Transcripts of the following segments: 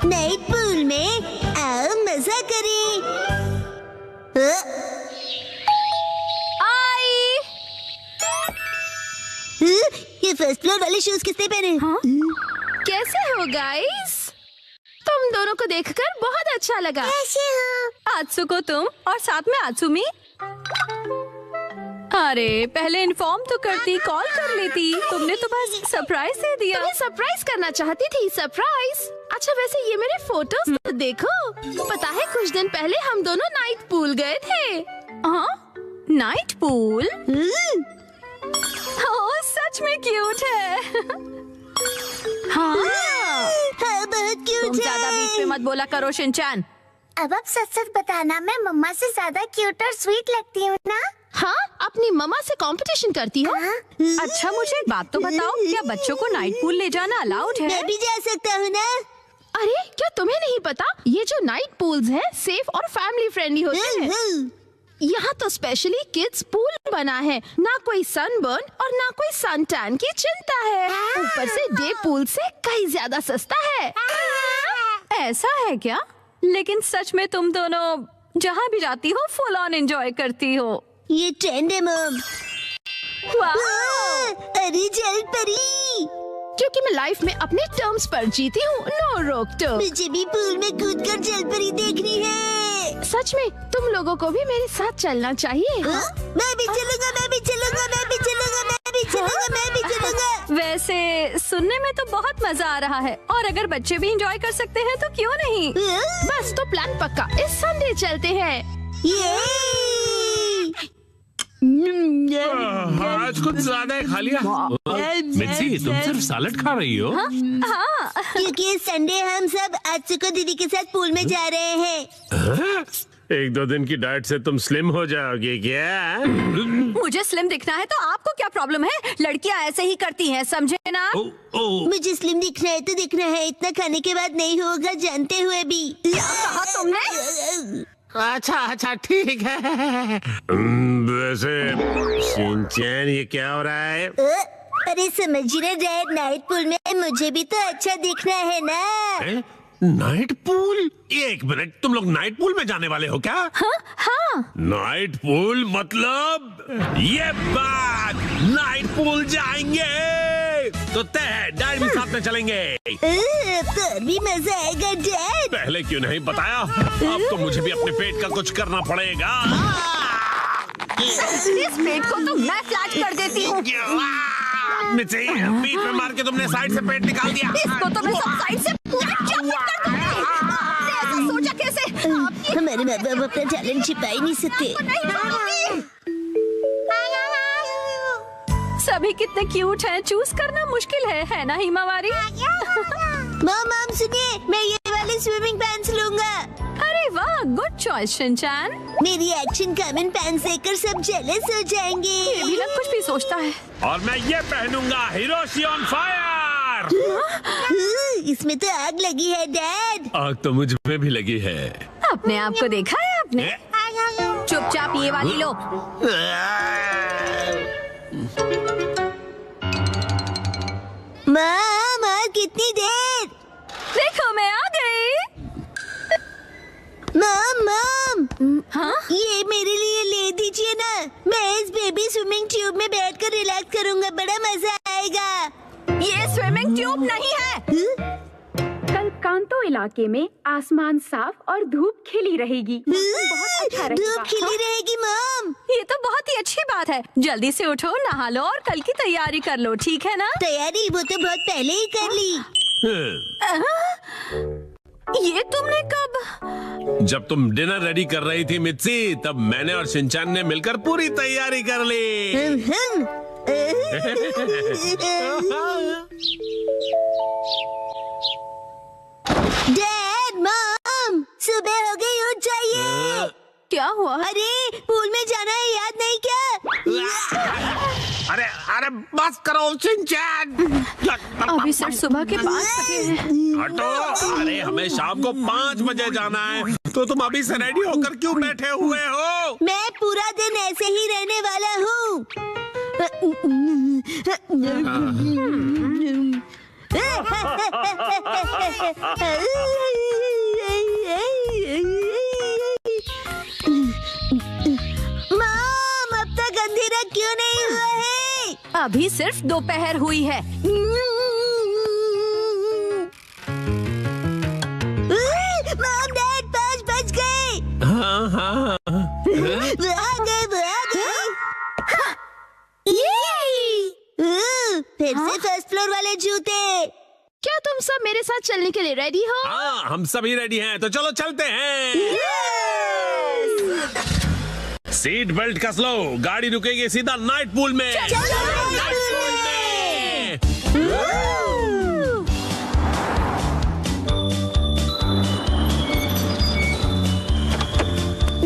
Night pool में आओ मजा करें। आई। ये फर्स्ट फ्लोर वाले शूज किसने पहने? हाँ? कैसे हो गाइस? तुम दोनों को देखकर बहुत अच्छा लगा। कैसे हो? आत्सुको तुम और साथ में आत्सुमी। अरे पहले इन्फॉर्म तो करती, कॉल कर लेती। तुमने तो बस सरप्राइज दे दिया। तुम्हें सरप्राइज करना चाहती थी। सरप्राइज? अच्छा वैसे ये मेरे फोटोज तो देखो। पता है कुछ दिन पहले हम दोनों नाइट पूल गए थे। हाँ? Night pool? ओह सच में क्यूट है। हाँ हाँ बहुत क्यूट तुम ज्यादा बीच में मत बोला करो शिनचैन। अब आप सच बताना, मैं मम्मा से ज्यादा क्यूट और स्वीट लगती हूँ ना? हाँ अपनी मम्मा से कंपटीशन करती हो? अच्छा मुझे एक बात तो बताओ, क्या बच्चों को नाइट पूल ले जाना अलाउड है? मैं भी जा सकता हूँ ना? अरे क्या तुम्हें नहीं पता, ये जो नाइट पूल्स हैं सेफ और फैमिली फ्रेंडली होते हैं। यहाँ तो स्पेशली किड्स पूल बना है। ना कोई सनबर्न और ना कोई सन टैन की चिंता है। ऊपर से डे पूल से कहीं ज्यादा सस्ता है। ऐसा है क्या? लेकिन सच में तुम दोनों जहाँ भी जाती हो फुल ऑन एंजॉय करती हो। ये ट्रेंड है मम। अरे जल परी, क्योंकि मैं लाइफ में अपने टर्म्स पर जीती हूँ। नो रोक टोक। मुझे भी पूल में कूदकर जल परी देखनी है। सच में तुम लोगों को भी मेरे साथ चलना चाहिए। मैं भी चलूंगा, मैं भी चलूंगा, मैं भी चलूंगा, मैं भी चलूंगा, मैं भी चलूंगा। वैसे सुनने में तो बहुत मजा आ रहा है, और अगर बच्चे भी एंजॉय कर सकते हैं तो क्यों नहीं। बस तो प्लान पक्का, इस संडे चलते हैं। आज कुछ ज्यादा ही खा लिया। मिर्ची तुम सिर्फ सैलेड खा रही हो? हाँ क्योंकि इस संडे हम सब आत्सुको दीदी के साथ पूल में जा रहे हैं। एक दो दिन की डाइट से तुम स्लिम हो जाओगे क्या? मुझे स्लिम दिखना है तो आपको क्या प्रॉब्लम है? लड़कियां ऐसे ही करती हैं, समझे ना? मुझे स्लिम दिखना है तो दिखना है, इतना खाने के बाद नहीं होगा जानते हुए भी। कहा तुमने? अच्छा ठीक है। वैसे शिनचैन ये क्या हो रहा है? अरे समझ रहे डैड, नाइट पूल में मुझे भी तो अच्छा दिखना है ना। Night pool? एक मिनट, तुम लोग नाइट पूल में जाने वाले हो क्या? हाँ। नाइट पूल मतलब ये बात, नाइट पूल जाएंगे तो तय है, डैड भी साथ में चलेंगे। तो भी मजा आएगा डैड। पहले क्यों नहीं बताया? अब तो मुझे भी अपने पेट का कुछ करना पड़ेगा। इस पेट को तो मैं फ्लैट कर देती हूँ। मिर्ची, बीच में मार के तुमने साइड से पेट निकाल दिया। इसको तो मैं सब साइड से पूरा चपट कर दूंगी। आपने ऐसा सोचा कैसे? हमारे माँ बाप अपना टैलेंट छिपा ही नहीं सकते। सभी कितने क्यूट हैं, चूज करना मुश्किल है ना हिमावारी? मॉम सुनिए, मैं ये वाले स्विमिंग पैंट्स लूंगा। अरे वाह, गुड चॉइस शिनचैन। मेरी एक्शन कमेंट पैंट्स देखकर सब जेलस हो जाएंगे। ये भी ना कुछ भी सोचता है। और मैं ये पहनूंगा, हिरोशी ऑन फायर। इसमें तो आग लगी है डैड। आग तो मुझ में भी लगी है। अपने आप को देखा है आपने? चुपचाप ये वाली लो। माँ कितनी देर? देखो मैं आ गई। मॉम हाँ? ये मेरे लिए ले दीजिए ना। मैं इस बेबी स्विमिंग ट्यूब में बैठकर रिलैक्स करूंगा, बड़ा मजा आएगा। ये स्विमिंग ट्यूब नहीं है। कल कांतो इलाके में आसमान साफ और धूप खिली रहेगी। बहुत अच्छा रहेगा। धूप खिली रहेगी मॉम। ये तो बहुत ही अच्छी बात है। जल्दी से उठो, नहा लो और कल की तैयारी कर लो, ठीक है ना? तैयारी वो तो बहुत पहले ही कर ली। ये तुमने कब? जब तुम डिनर रेडी कर रही थी मिर्ची, तब मैंने और शिनचैन ने मिलकर पूरी तैयारी कर ली। डैड मॉम सुबह हो गई, उठ जाइए। क्या हुआ? अरे पूल में जाना है, याद नहीं क्या? अरे बस करो शिनचैन। अभी सर सुबह के 5 बजे हैं। हटो। अरे हमें शाम को 5 बजे जाना है, तो तुम अभी से रेडी होकर क्यों बैठे हुए हो? मैं पूरा दिन ऐसे ही रहने वाला हूँ। अभी सिर्फ दोपहर हुई है। मॉम डैड 5 बज गए। हाँ हाँ वो आ गए। फिर से फर्स्ट फ्लोर वाले जूते। क्या तुम सब मेरे साथ चलने के लिए रेडी हो? हाँ, हम सभी रेडी हैं, तो चलो चलते हैं। सीट बेल्ट कस लो, गाड़ी रुकेगी सीधा नाइट पूल में।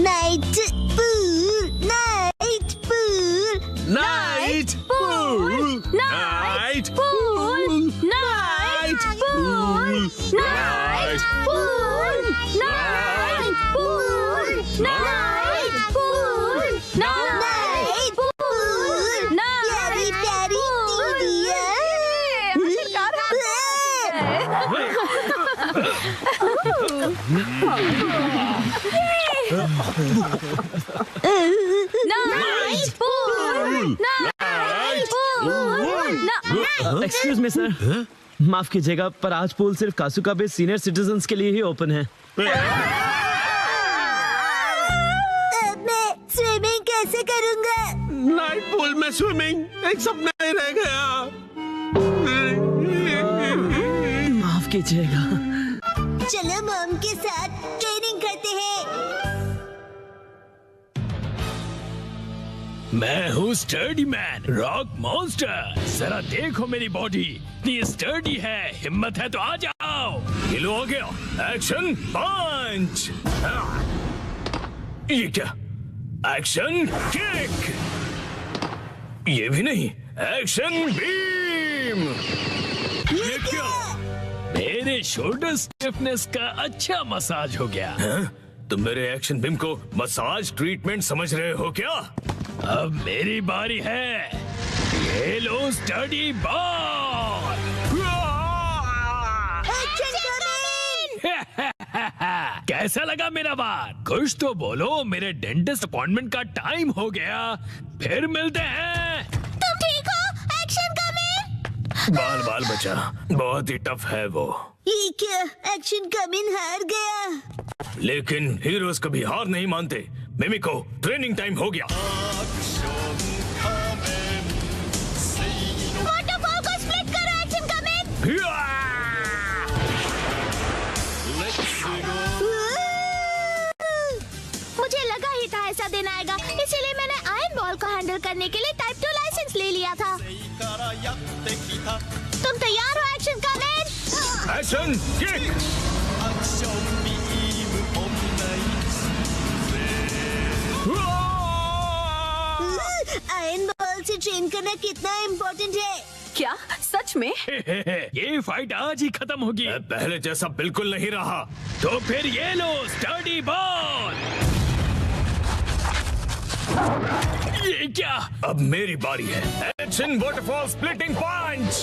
Night pool, night pool, night pool, night pool, night pool, night pool, night pool, night pool, night pool, प्यारी प्यारी दीदिया। Night pool, night pool. Excuse me sir, माफ कीजिएगा पर आज पूल सिर्फ कासुका बे सीनियर सिटीजन्स के लिए ही ओपन है। अब मैं स्विमिंग कैसे करूँगा? नाइट पूल में स्विमिंग एक सपना ही रह गया। माफ कीजिएगा। चलो मॉम के साथ ट्रेनिंग करते हैं। मैं हूँ स्टर्डी मैन, रॉक मॉन्स्टर। जरा देखो मेरी बॉडी, इतनी स्टर्डी है। हिम्मत है तो आ जाओ। ये लो आ गया, एक्शन पंच। ये क्या? Action kick. ये भी नहीं, एक्शन बीम। ये क्या? मेरे शोल्डर स्टिफनेस का अच्छा मसाज हो गया। तुम मेरे एक्शन बीम को मसाज ट्रीटमेंट समझ रहे हो क्या? अब मेरी बारी है। ये लो स्टडी बॉल। कैसा लगा मेरा बात? कुछ तो बोलो। मेरे डेंटिस्ट अपॉइंटमेंट का टाइम हो गया। फिर मिलते हैं। तुम ठीक हो? Action coming. बाल बाल बचा, बहुत ही टफ है वो। ये क्या? एक्शन कमिंग हार गया। लेकिन हीरोज कभी हार नहीं मानते। मिमिको, ट्रेनिंग टाइम हो गया। वाटरफॉल को स्प्लिट करो, एक्शन कमिंग। मुझे लगा ही था ऐसा दिन आएगा, इसीलिए मैंने आयरन बॉल को हैंडल करने के लिए टाइप 2 लाइसेंस ले लिया था। तुम तैयार हो action coming? Action kick. Iron ball से ट्रेन करना कितना इम्पोर्टेंट है? क्या सच में? ये फाइट आज ही खत्म होगी। पहले जैसा बिल्कुल नहीं रहा। तो फिर ये लो स्टडी बॉल। ये क्या? अब मेरी बारी है। एक्शन वाटरफॉल स्प्लिटिंग पंच।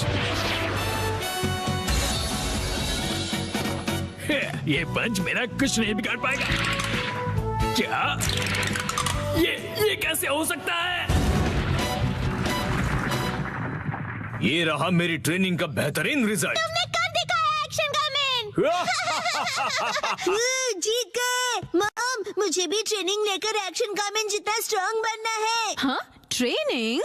ये पंच मेरा कुछ नहीं बिगाड़ पाएगा। क्या? ये कैसे हो सकता है? ये रहा मेरी ट्रेनिंग का बेहतरीन रिजल्ट। तुमने कर दिखाया एक्शन कमिंग। जीत गए। मॉम, मुझे भी ट्रेनिंग लेकर एक्शन कमिंग जितना स्ट्रांग बनना है। हाँ, ट्रेनिंग?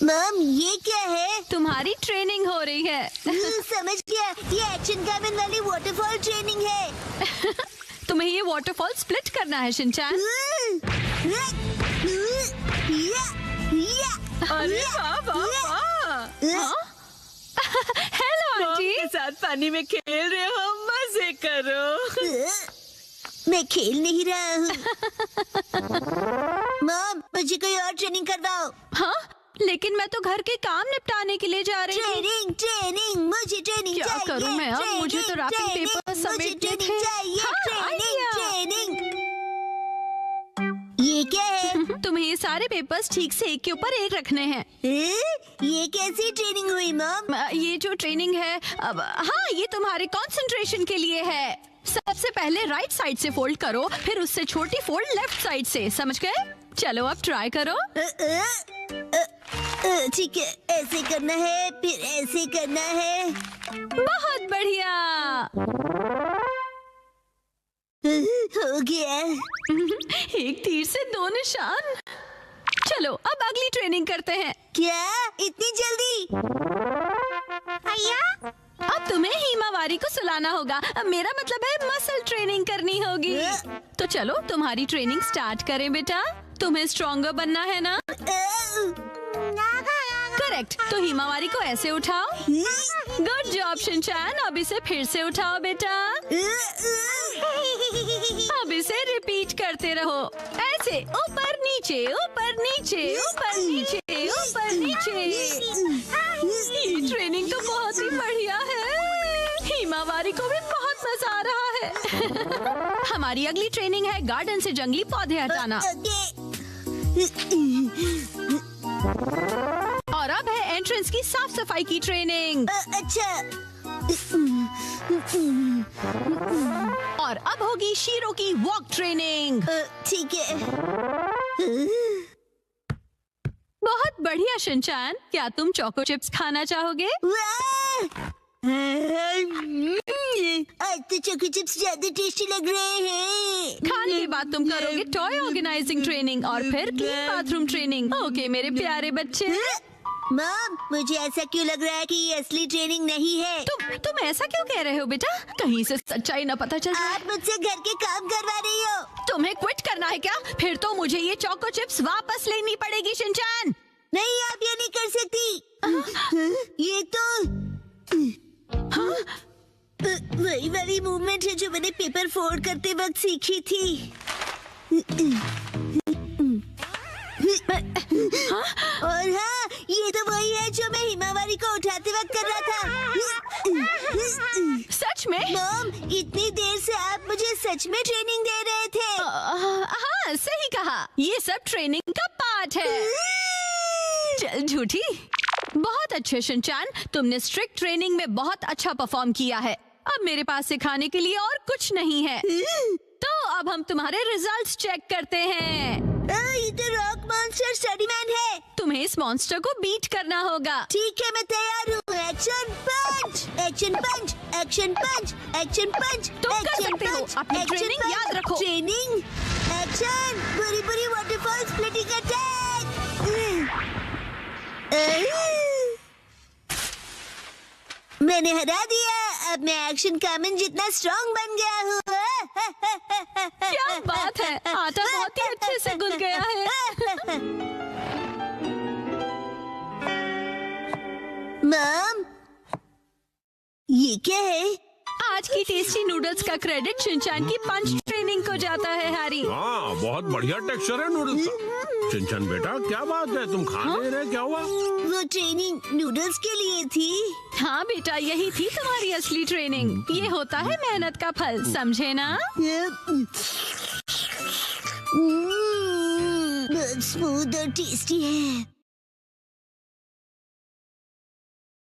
मॉम, ये क्या है? तुम्हारी ट्रेनिंग हो रही है। समझ गया, ये एक्शन कमिंग वाली वाटरफॉल ट्रेनिंग है। तुम्हें ये वाटरफॉल स्प्लिट करना है शिनचैन। अरे वाह वाह वाह। Hello aunty. के साथ पानी में खेल रहे हो, मजे करो। मैं खेल नहीं रहा हूँ। मॉम, मुझे कोई और ट्रेनिंग करवाओ। हाँ, लेकिन मैं तो घर के काम निपटाने के लिए जा रही हूँ। ट्रेनिंग ट्रेनिंग, मुझे ट्रेनिंग क्या चाहिए। करूं मैं अब? मुझे तो रैपिंग ट्रेनिंग, पेपर मुझे समेटने ट्रेनिंग थे। चाहिए। हाँ, ट्रेनिंग आइडिया। ट्रेनिंग। ये क्या है? तुम्हें ये सारे पेपर्स ठीक से एक के ऊपर एक रखने हैं। ये कैसी ट्रेनिंग हुई मॉम? ये जो ट्रेनिंग है अब, हाँ, ये तुम्हारे कंसंट्रेशन के लिए है। सबसे पहले राइट साइड से फोल्ड करो, फिर उससे छोटी फोल्ड लेफ्ट साइड से, समझ गए? चलो अब ट्राई करो। ठीक है, ऐसे करना है, फिर ऐसे करना है। बहुत बढ़िया। हो गया। एक तीर से 2 निशान। चलो अब अगली ट्रेनिंग करते हैं। क्या इतनी जल्दी? अब तुम्हें हिमावारी को सुलाना होगा। मेरा मतलब है मसल ट्रेनिंग करनी होगी। तो चलो तुम्हारी ट्रेनिंग स्टार्ट करें बेटा। तुम्हें स्ट्रॉन्गर बनना है ना? करेक्ट। तो हिमावारी को ऐसे उठाओ। Good job Shinchan. अब इसे फिर से उठाओ बेटा। अब इसे रिपीट करते रहो, ऐसे ऊपर नीचे ऊपर नीचे ऊपर नीचे ऊपर नीचे। ये ट्रेनिंग तो बहुत ही बढ़िया है। हिमावारी को भी बहुत मजा आ रहा है। हमारी अगली ट्रेनिंग है गार्डन से जंगली पौधे हटाना। और अब है एंट्रेंस की साफ सफाई की ट्रेनिंग। अच्छा। और अब होगी शीरो की वॉक ट्रेनिंग। ठीक है। बहुत बढ़िया शिनचैन। क्या तुम चोको चिप्स खाना चाहोगे? आज तो चोको चिप्स ज्यादा टेस्टी लग रहे हैं। खाने के बाद तुम करोगे टॉय ऑर्गेनाइजिंग ट्रेनिंग और फिर क्लीन बाथरूम ट्रेनिंग। ओके मेरे प्यारे बच्चे। मॉम, मुझे ऐसा क्यों लग रहा है कि ये असली ट्रेनिंग नहीं है? तुम ऐसा क्यों कह रहे हो बेटा? कहीं से सच्चाई न पता चल जाए। आप मुझसे घर के काम करवा रही हो। तुम्हें क्विट करना है क्या? फिर तो मुझे ये चोको चिप्स वापस लेनी पड़ेगी शिनचैन। नहीं, आप ये नहीं कर सकती। ये तो वही वाली मूवमेंट है जो मैंने पेपर फोल्ड करते वक्त सीखी थी। और हाँ, ये तो वही है जो मैं हिमावारी को उठाते वक्त कर रहा था। सच में? मॉम, इतनी देर से आप मुझे सच में ट्रेनिंग दे रहे थे। हाँ सही कहा। ये सब ट्रेनिंग का पार्ट है। चल झूठी। बहुत अच्छे शिनचैन, तुमने स्ट्रिक्ट ट्रेनिंग में बहुत अच्छा परफॉर्म किया है। अब मेरे पास सिखाने के लिए और कुछ नहीं है। तो अब हम तुम्हारे रिजल्ट्स चेक करते हैं। ये तो रॉक मॉन्स्टर स्टडीमैन है। तुम्हें इस मॉन्स्टर को बीट करना होगा। ठीक है, मैं तैयार हूँ। एक्शन पंच, एक्शन पंच, एक्शन पंच, एक्शन पंच। तुम कर सकते हो। अपनी ट्रेनिंग याद रखो। ट्रेनिंग, एक्शन, बुरी बुरी वाटरफॉल स्प्लिटिंग अटैक। मैंने हरा दिया। अब मैं एक्शन कामन जितना स्ट्रॉन्ग बन गया हूँ। क्या बात है, आटा बहुत ही अच्छे से गूंथ गया है। मॉम, ये क्या है? आज की टेस्टी नूडल्स का क्रेडिट शिनचैन की पंच ट्रेनिंग को जाता है हैरी। हाँ, बहुत बढ़िया टेक्सचर है नूडल्स का। शिनचैन बेटा, क्या बात है, तुम खा नहीं रहे? क्या हुआ? वो ट्रेनिंग नूडल्स के लिए थी। हाँ बेटा, यही थी तुम्हारी असली ट्रेनिंग। ये होता है मेहनत का फल, समझे ना? बहुत स्मूथ और टेस्टी है।